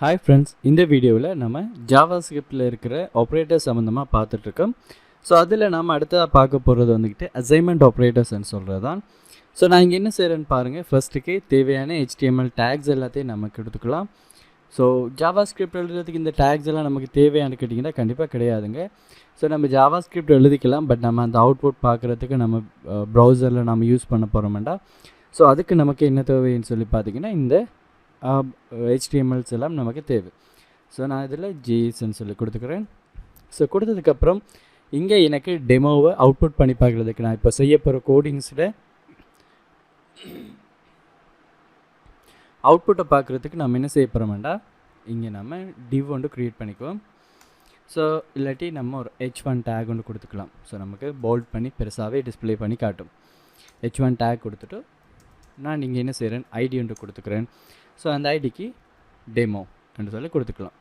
Hi friends, இந்த வீடியோவில் நம்ம JavaScriptல இருக்கிற ஆப்ரேட்டர்ஸ் சம்மந்தமாக பார்த்துட்ருக்கோம். ஸோ அதில் நம்ம அடுத்ததாக பார்க்க போகிறது வந்துக்கிட்டு அசைன்மெண்ட் ஆப்ரேட்டர்ஸ்ன்னு சொல்கிறது தான். ஸோ நான் இங்கே என்ன செய்கிறேன்னு பாருங்கள். ஃபர்ஸ்ட்டுக்கே தேவையான HTML டேக்ஸ் எல்லாத்தையும் நமக்கு எடுத்துக்கலாம். ஸோ JavaScript எழுதுறதுக்கு இந்த டேக்ஸ் எல்லாம் நமக்கு தேவையானு கேட்டிங்கன்னா கண்டிப்பாக கிடையாதுங்க. ஸோ நம்ம JavaScript எழுதிக்கலாம், பட் நம்ம அந்த அவுட்புட் பார்க்குறதுக்கு நம்ம ப்ரௌசரில் நம்ம யூஸ் பண்ண போகிறோம்டா. ஸோ அதுக்கு நமக்கு என்ன தேவைன்னு சொல்லி பார்த்தீங்கன்னா இந்த HTMLs எல்லாம் நமக்கு தேவை. ஸோ நான் இதில் ஜேஎஸ்ன்னு சொல்லி கொடுத்துக்கிறேன். ஸோ கொடுத்ததுக்கப்புறம் இங்கே எனக்கு டெமோவை அவுட்புட் பண்ணி பார்க்குறதுக்கு நான் இப்போ செய்ய போகிற கோடிங்ஸில் அவுட்புட்டை பார்க்குறதுக்கு நம்ம என்ன செய்ய போகிறோம்டா, இங்கே நம்ம டிவ் ஒன்று க்ரியேட் பண்ணிக்குவோம். ஸோ இல்லாட்டி நம்ம ஒரு h1 டேக் ஒன்று கொடுத்துக்கலாம். ஸோ நமக்கு போல்ட் பண்ணி பெருசாகவே டிஸ்பிளே பண்ணி காட்டும். h1 டேக் கொடுத்துட்டு நான் இங்கே என்ன செய்கிறேன், ஐடி ஒன்று கொடுத்துக்கிறேன். ஸோ அந்த ஐடிக்கு டெமோ என்று சொல்லி கொடுத்துக்கலாம்.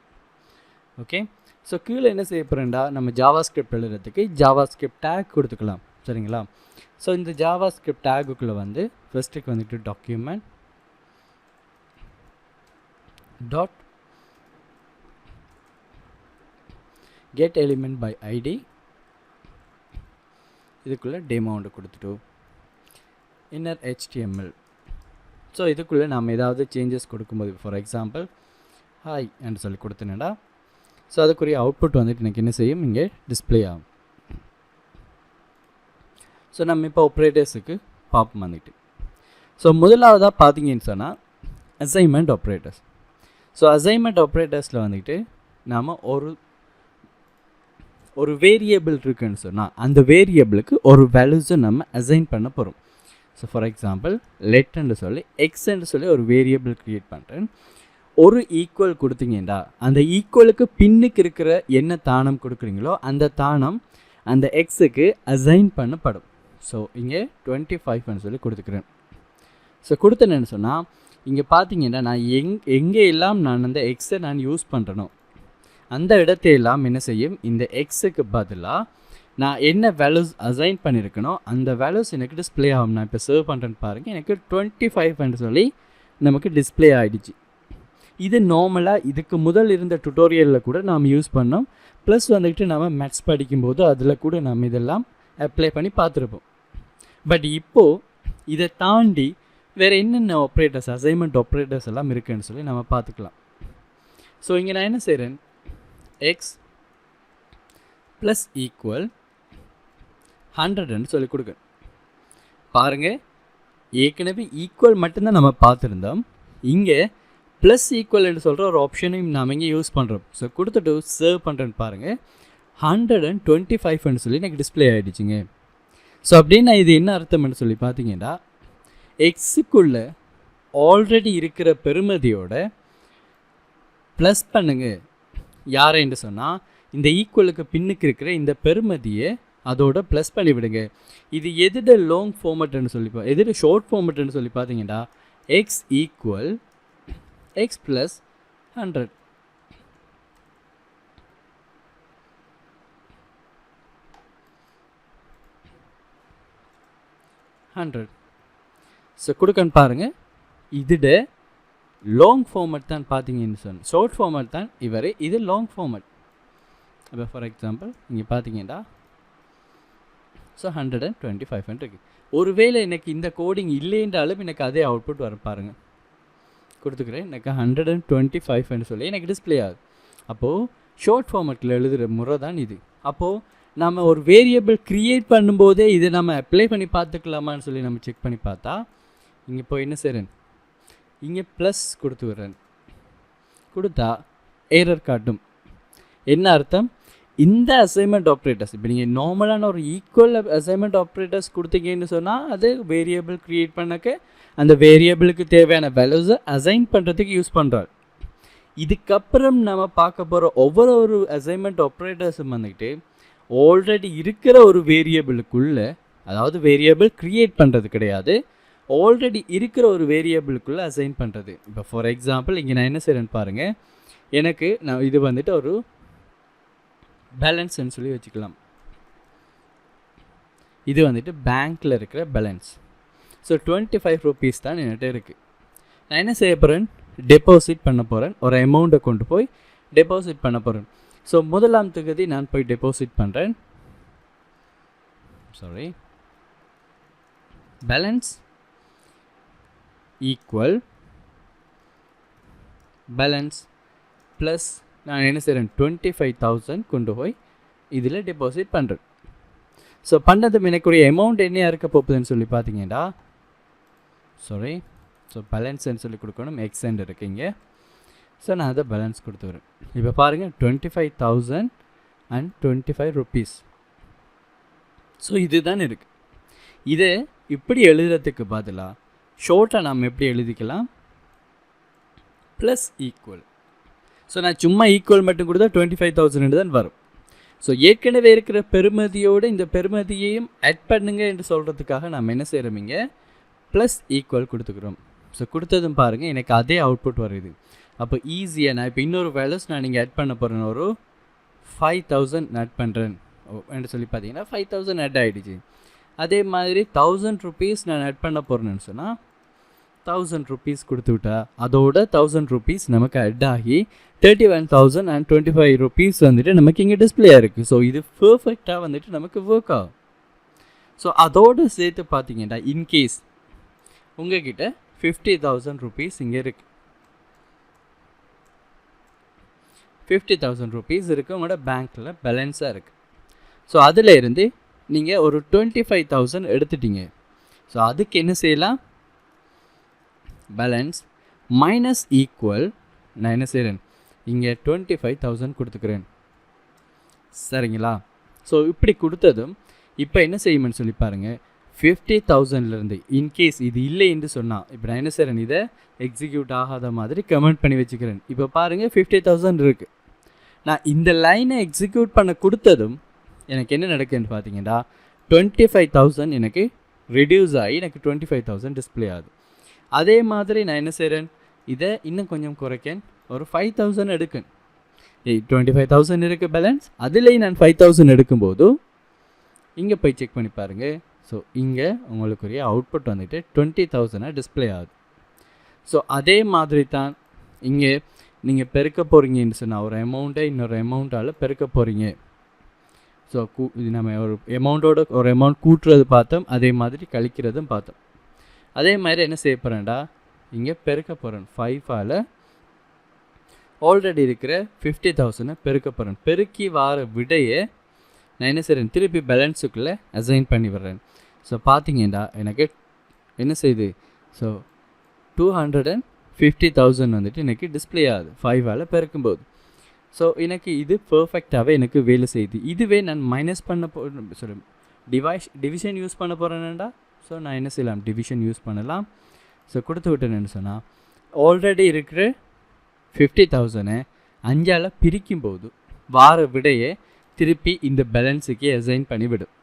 ஓகே, ஸோ கீழே என்ன செய்ய போகிறேன்டா, நம்ம JavaScript எழுதுறதுக்கு JavaScript டேக் கொடுத்துக்கலாம். சரிங்களா? ஸோ இந்த JavaScript டேக்குள்ளே வந்து ஃபஸ்ட்டுக்கு வந்துட்டு document dot get element by ID, இதுக்குள்ளே டெமோ ஒன்று கொடுத்துட்டு இன்னர் HTML. ஸோ இதுக்குள்ளே நம்ம ஏதாவது சேஞ்சஸ் கொடுக்கும்போது ஃபார் எக்ஸாம்பிள் ஹாய் என்று சொல்லி கொடுத்தேனடா. ஸோ அதுக்குரிய அவுட்புட் வந்துட்டு எனக்கு என்ன செய்யும், இங்கே டிஸ்பிளே ஆகும். ஸோ நம்ம இப்போ ஆப்ரேட்டர்ஸுக்கு பார்ப்போம் வந்துட்டு. ஸோ முதலாவதாக பார்த்தீங்கன்னு சொன்னால் அசைன்மெண்ட் ஆப்ரேட்டர்ஸ். ஸோ அசைன்மெண்ட் ஆப்ரேட்டர்ஸில் வந்துட்டு நாம் ஒரு வேரியபிள் இருக்குன்னு சொன்னால் அந்த வேரியபிளுக்கு ஒரு வேல்யூஸை நம்ம அசைன் பண்ண போகிறோம். ஸோ ஃபார் எக்ஸாம்பிள் லெட்ன்னு சொல்லி எக்ஸ்ன்னு சொல்லி ஒரு வேரியபிள் க்ரியேட் பண்ணுறேன். ஒரு ஈக்குவல் கொடுத்தீங்கடா, அந்த ஈக்குவலுக்கு பின்னுக்கு இருக்கிற என்ன தானம் கொடுக்குறீங்களோ அந்த தானம் அந்த எக்ஸுக்கு அசைன் பண்ணப்படும். ஸோ இங்கே 25ன்னு சொல்லி கொடுத்துக்கிறேன். ஸோ கொடுத்தேன்னு சொன்னால் இங்கே பார்த்தீங்கன்னா நான் எங்கே எல்லாம் நான் அந்த எக்ஸை நான் யூஸ் பண்ணுறனோ அந்த இடத்தையெல்லாம் என்ன செய்யும், இந்த எக்ஸுக்கு பதிலாக நான் என்ன வேல்யூஸ் அசைன் பண்ணியிருக்கணும் அந்த வேல்யூஸ் எனக்கு டிஸ்பிளே ஆகும். நான் இப்போ சர்வ் பண்ணுறேன்னு பாருங்கள், எனக்கு 25 சொல்லி நமக்கு டிஸ்பிளே ஆகிடுச்சு. இது நார்மலாக இதுக்கு முதல் இருந்த டுட்டோரியலில் கூட நாம் யூஸ் பண்ணோம். ப்ளஸ் வந்துக்கிட்டு நம்ம மேத்ஸ் படிக்கும்போது அதில் கூட நம்ம இதெல்லாம் அப்ளை பண்ணி பார்த்துருப்போம். பட் இப்போது இதை தாண்டி வேறு என்னென்ன ஆப்ரேட்டர்ஸ் அசைன்மெண்ட் ஆப்ரேட்டர்ஸ் எல்லாம் இருக்குதுன்னு சொல்லி நம்ம பார்த்துக்கலாம். ஸோ இங்கே நான் என்ன செய்கிறேன், எக்ஸ் ப்ளஸ் ஈக்குவல் 100ன்னு சொல்லி கொடுக்க பாருங்கள். ஏற்கனவே ஈக்குவல் மட்டும்தான் நம்ம பார்த்துருந்தோம். இங்கே ப்ளஸ் ஈக்குவல் என்று சொல்கிற ஒரு ஆப்ஷனையும் நாம் இங்கே யூஸ் பண்ணுறோம். ஸோ கொடுத்துட்டு சர்வ் பண்ணுறேன்னு பாருங்கள், 125ன்னு சொல்லி எனக்கு டிஸ்பிளே ஆகிடுச்சிங்க. ஸோ அப்படின்னா இது என்ன அர்த்தம்னு சொல்லி பார்த்தீங்கன்னா எக்ஸுக்குள்ளே ஆல்ரெடி இருக்கிற பெறுமதியோட ப்ளஸ் பண்ணுங்க யாரைன்னு சொன்னால் இந்த ஈக்குவலுக்கு பின்னுக்கு இருக்கிற இந்த பெறுமதியை அதோட ப்ளஸ் பண்ணிவிடுங்க. இது எதிட லாங் ஃபார்மேட்னு சொல்லி எதிட ஷார்ட் ஃபார்மேட்னு சொல்லி பார்த்தீங்கன்னா x equal x plus 100. So கொடுக்கன்னு பாருங்கள், இதோட லாங் ஃபார்மேட் தான் பார்த்தீங்கன்னு சொன்ன ஷார்ட் ஃபார்மேட் தான் இவர், இது லாங் ஃபார்மேட். இப்போ ஃபார் எக்ஸாம்பிள் இங்கே பார்த்தீங்கன்னா ஸோ 125 இருக்குது. ஒருவேளை எனக்கு இந்த கோடிங் இல்லைன்றாலும் எனக்கு அதே அவுட்புட் வர பாருங்கள், கொடுத்துக்கிறேன். எனக்கு 125ன்னு சொல்லி எனக்கு டிஸ்பிளே ஆகுது. அப்போது ஷார்ட் ஃபார்மேட்டில் எழுதுகிற முறை தான் இது. அப்போது நம்ம ஒரு வேரியபிள் க்ரியேட் பண்ணும்போதே இதை நம்ம அப்ளை பண்ணி பார்த்துக்கலாமான்னு சொல்லி நம்ம செக் பண்ணி பார்த்தா இங்கே இப்போ என்ன செய்கிறேன், இங்கே ப்ளஸ் கொடுத்து விடுறேன். கொடுத்தா எரர் காட்டும். என்ன அர்த்தம், இந்த அசைன்மெண்ட் ஆப்ரேட்டர்ஸ் இப்போ நீங்கள் நார்மலான ஒரு ஈக்குவல் அசைன்மெண்ட் ஆப்ரேட்டர்ஸ் கொடுத்தீங்கன்னு சொன்னால் அது வேரியபிள் க்ரியேட் பண்ணக்க அந்த வேரியபிளுக்கு தேவையான வேல்யூஸை அசைன் பண்ணுறதுக்கு யூஸ் பண்ணுறாரு. இதுக்கப்புறம் நம்ம பார்க்க போகிற ஒவ்வொரு அசைன்மெண்ட் ஆப்ரேட்டர்ஸும் வந்துக்கிட்டு ஆல்ரெடி இருக்கிற ஒரு வேரியபிளுக்குள்ளே, அதாவது வேரியபிள் க்ரியேட் பண்ணுறது கிடையாது, ஆல்ரெடி இருக்கிற ஒரு வேரியபிளுக்குள்ளே அசைன் பண்ணுறது. இப்போ ஃபார் எக்ஸாம்பிள் இங்கே நான் என்ன செய்கிறேன்னு பாருங்கள், எனக்கு நான் இது வந்துட்டு ஒரு பேலன்ஸ்ன்னு சொல்லி வச்சுக்கலாம். இது வந்துட்டு பேங்க்கில் இருக்கிற பேலன்ஸ். ஸோ 25 rupees தான் என்கிட்ட இருக்குது. நான் என்ன செய்ய போகிறேன், டெபாசிட் பண்ண போகிறேன், ஒரு அமௌண்ட்டை கொண்டு போய் டெபாசிட் பண்ண போகிறேன். ஸோ முதலாம் தேதி நான் போய் டெபாசிட் பண்ணுறேன். பேலன்ஸ் ஈக்குவல் பேலன்ஸ் ப்ளஸ் நான் என்ன செய்கிறேன் 25,000 கொண்டு போய் இதில் டெபாசிட் பண்ணுறேன். ஸோ பண்ணதும் எனக்குரிய அமௌண்ட் என்னையா இருக்க போகுதுன்னு சொல்லி பார்த்தீங்கன்னா ஸோ பேலன்ஸ்ன்னு சொல்லி கொடுக்கணும், எக்ஸ்டெண்ட் இருக்குங்க. ஸோ நான் அதை பேலன்ஸ் கொடுத்துக்கிறேன். இப்போ பாருங்கள் 25,025 rupees. ஸோ இதுதான் இருக்குது. இதை இப்படி எழுதுறதுக்கு பதிலாக ஷார்ட்டாக நாம் எப்படி எழுதிக்கலாம், ப்ளஸ் ஈக்குவல். ஸோ நான் சும்மா ஈக்குவல் மட்டும் கொடுத்தா 25,000 தான் வரும். ஸோ ஏற்கனவே இருக்கிற பெறுமதியோடு இந்த பெறுமதியையும் ஆட் பண்ணுங்க என்று சொல்கிறதுக்காக நம்ம என்ன செய்கிறோமிங்க, ப்ளஸ் ஈக்குவல் கொடுத்துக்கிறோம். ஸோ கொடுத்ததும் பாருங்கள் எனக்கு அதே அவுட்புட் வருது. அப்போ ஈஸியாக நான் இப்போ இன்னொரு வேல்யூஸ் நான் நீங்கள் ஆட் பண்ண போகிறேன், ஒரு 5,000 ஆட் பண்ணுறேன் என்று சொல்லி பார்த்தீங்கன்னா 5,000 ஆட் ஆகிடுச்சு. அதே மாதிரி 1,000 rupees நான் ஆட் பண்ண போகிறேன்னு சொன்னால் 1,000 rupees கொடுத்து விட்டா அதோட 1,000 rupees நமக்கு ஆட் ஆகி 31,025 rupees வந்துட்டு நமக்கு இங்கே டிஸ்பிளே இருக்குது. ஸோ இது பர்ஃபெக்டாக வந்துட்டு நமக்கு ஒர்க் ஆகும். ஸோ அதோடு சேர்த்து பார்த்தீங்கன்னா இன்கேஸ் உங்ககிட்ட 50,000 rupees இங்கே இருக்குது, 50,000 rupees இருக்குது உங்களோட பேங்க்கில் பேலன்ஸாக இருக்குது. ஸோ அதில் இருந்து நீங்கள் ஒரு 25,000 எடுத்துட்டீங்க. ஸோ அதுக்கு என்ன செய்யலாம், பேலன்ஸ் மைனஸ் ஈக்குவல் நான் என்ன செய்கிறேன் இங்கே 25,000 கொடுத்துக்கிறேன். சரிங்களா? ஸோ இப்படி கொடுத்ததும் இப்போ என்ன செய்யுமென்னு சொல்லி பாருங்கள், 50,000லேருந்து இன்கேஸ் இது இல்லை என்று சொன்னால் இப்போ நான் என்ன செய்கிறேன், இதை எக்ஸிக்யூட் ஆகாத மாதிரி கமெண்ட் பண்ணி வச்சுக்கிறேன். இப்போ பாருங்கள் 50,000 இருக்குது. நான் இந்த லைனை எக்ஸிக்யூட் பண்ண கொடுத்ததும் எனக்கு என்ன நடக்குதுன்னு பார்த்தீங்கன்னா 25,000 எனக்கு ரெடியூஸ் ஆகி எனக்கு 25,000 டிஸ்பிளே ஆகுது. அதே மாதிரி நான் என்ன செய்கிறேன், இதை இன்னும் கொஞ்சம் குறைக்கேன், ஒரு 5,000 எடுக்கேன். 25,000 இருக்குது பேலன்ஸ், அதுலேயும் நான் 5,000 எடுக்கும்போது இங்கே போய் செக் பண்ணி பாருங்கள். ஸோ இங்கே உங்களுக்குரிய அவுட்புட் வந்துட்டு 20,000 டிஸ்பிளே ஆகுது. ஸோ அதே மாதிரி தான் இங்கே நீங்கள் பெருக்க போகிறீங்கன்னு சொன்னால் ஒரு அமௌண்ட்டை இன்னொரு அமௌண்ட்டால் பெருக்க போகிறீங்க. ஸோ இது நம்ம ஒரு அமௌண்ட்டோட ஒரு அமௌண்ட் கூட்டுறது பார்த்தோம், அதே மாதிரி கழிக்கிறதும் பார்த்தோம். அதே மாதிரி என்ன செய்ய போகிறேன்டா, இங்கே பெருக்க போகிறேன் 5ஆல் ஆல்ரெடி இருக்கிற 50,000 பெருக்க போகிறேன். பெருக்கி வார விடையை நான் என்ன செய்கிறேன், திருப்பி பேலன்ஸுக்குள்ளே அசைன் பண்ணி விடுறேன். ஸோ பார்த்தீங்கன்னா எனக்கு என்ன செய்யுது, ஸோ 250,000 வந்துட்டு எனக்கு டிஸ்பிளே ஆகுது 5ஆல் பெருக்கும்போது. ஸோ எனக்கு இது பர்ஃபெக்டாகவே எனக்கு வேலை செய்யுது. இதுவே நான் மைனஸ் பண்ண டிவிஷன் யூஸ் பண்ண போகிறேன்டா. ஸோ நான் என்ன செய்யலாம், டிவிஷன் யூஸ் பண்ணலாம். ஸோ கொடுத்து விட்டேன்னு சொன்னால் ஆல்ரெடி இருக்கிற 50,000 5ஆல் பிரிக்கும்போது வார விடையை திருப்பி இந்த பேலன்ஸுக்கு அசைன் பண்ணிவிடும்.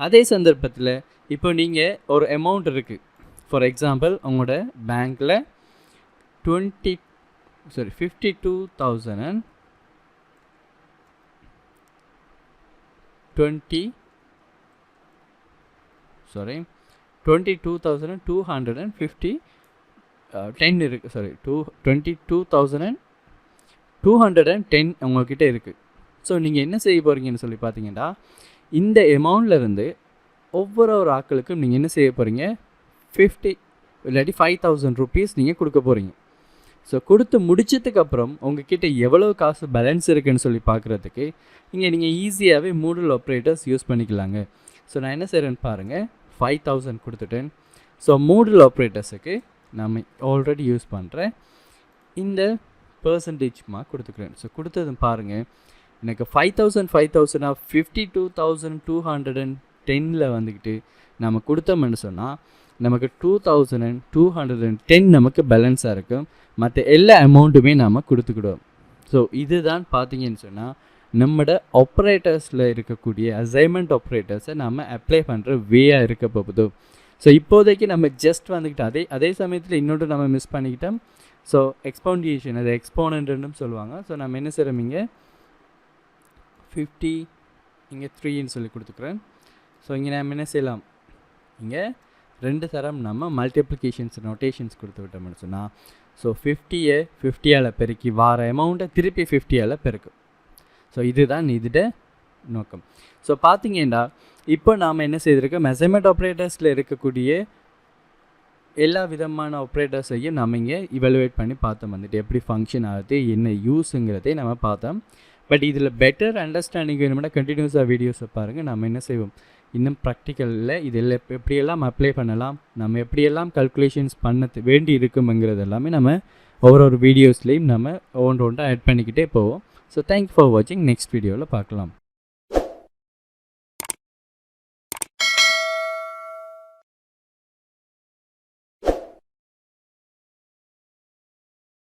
அதே சந்தர்ப்பத்தில் இப்போ நீங்கள் ஒரு அமௌண்ட் இருக்குது, ஃபார் எக்ஸாம்பிள் உங்களோட பேங்க்கில் 22,250 இருக்குது. 22,210 உங்கள்கிட்ட இருக்குது. ஸோ நீங்கள் என்ன செய்ய போகிறீங்கன்னு சொல்லி பார்த்தீங்கன்னா இந்த அமௌண்ட்லேருந்து ஒவ்வொரு ஆட்களுக்கும் நீங்கள் என்ன செய்ய போகிறீங்க, 50 இல்லாட்டி 5,000 rupees நீங்கள் கொடுக்க போகிறீங்க. ஸோ கொடுத்து முடிச்சதுக்கப்புறம் உங்ககிட்ட எவ்வளோ காசு பேலன்ஸ் இருக்குதுன்னு சொல்லி பார்க்குறதுக்கு இங்கே நீங்கள் ஈஸியாகவே மூடல் ஆப்ரேட்டர்ஸ் யூஸ் பண்ணிக்கலாங்க. ஸோ நான் என்ன செய்கிறேன்னு பாருங்கள், 5,000 கொடுத்துட்டேன். ஸோ மூடல் ஆப்ரேட்டர்ஸுக்கு நம்ம ஆல்ரெடி யூஸ் பண்ணுறேன் இந்த பர்சன்டேஜ் மார்க் கொடுத்துக்கிறேன். ஸோ கொடுத்ததும் பாருங்கள் எனக்கு 5,000 52,210 வந்துக்கிட்டு நம்ம கொடுத்தோம்னு சொன்னால் நமக்கு 2,210 நமக்கு பேலன்ஸாக இருக்கும். மற்ற எல்லா அமௌண்ட்டுமே நாம் கொடுத்துக்கிடுவோம். ஸோ இதுதான் பார்த்தீங்கன்னு சொன்னால் நம்மளோட ஆப்ரேட்டர்ஸில் இருக்கக்கூடிய அசைன்மெண்ட் ஆப்ரேட்டர்ஸை நம்ம அப்ளை பண்ணுற வேயாக இருக்க போகுது. ஸோ இப்போதைக்கு நம்ம ஜஸ்ட் வந்துக்கிட்டு அதே சமயத்தில் இன்னொன்று நம்ம மிஸ் பண்ணிக்கிட்டோம். ஸோ எக்ஸ்பவுண்டியேஷன், அது எக்ஸ்போனன்ட்னு சொல்லுவாங்க. ஸோ நம்ம என்ன செய்கிறோம், இங்கே 50 இங்கே 3ன்னு சொல்லி கொடுத்துக்கிறேன். ஸோ இங்கே நம்ம என்ன செய்யலாம், இங்கே 2 தரம் நம்ம மல்டிப்ளிகேஷன்ஸ் நோட்டேஷன்ஸ் கொடுத்து விட்டோம்னு சொன்னால் ஸோ 50-ஐ 50ஆல் பெருக்கி வார அமௌண்ட்டை திருப்பி 50ஆல் பெருக்கும். ஸோ இதுதான் இதோட நோக்கம். ஸோ பார்த்தீங்கன்னா இப்போ நாம் என்ன செய்திருக்கோம், மெஷர்மெண்ட் ஆப்ரேட்டர்ஸில் இருக்கக்கூடிய எல்லா விதமான ஆப்ரேட்டர்ஸையும் நம்ம இங்கே இவலுவேட் பண்ணி பார்த்தோம். வந்துட்டு எப்படி ஃபங்க்ஷன் ஆகுது, என்ன யூஸுங்கிறதே நம்ம பார்த்தோம். பட் இதில் பெட்டர் அண்டர்ஸ்டாண்டிங் வேணும்னா கண்டினியூஸாக வீடியோஸை பாருங்கள். நம்ம என்ன செய்வோம், இன்னும் ப்ராக்டிக்கலில் இதில் எப்படியெல்லாம் அப்ளை பண்ணலாம், நம்ம எப்படியெல்லாம் கல்குலேஷன்ஸ் பண்ண வேண்டி இருக்குங்கிறது எல்லாமே நம்ம ஒவ்வொரு வீடியோஸ்லேயும் நம்ம ஒவ்வொன்றாக ஆட் பண்ணிக்கிட்டே போவோம். ஸோ தேங்க்யூ ஃபார் வாட்சிங். நெக்ஸ்ட் வீடியோவில் பார்க்கலாம்.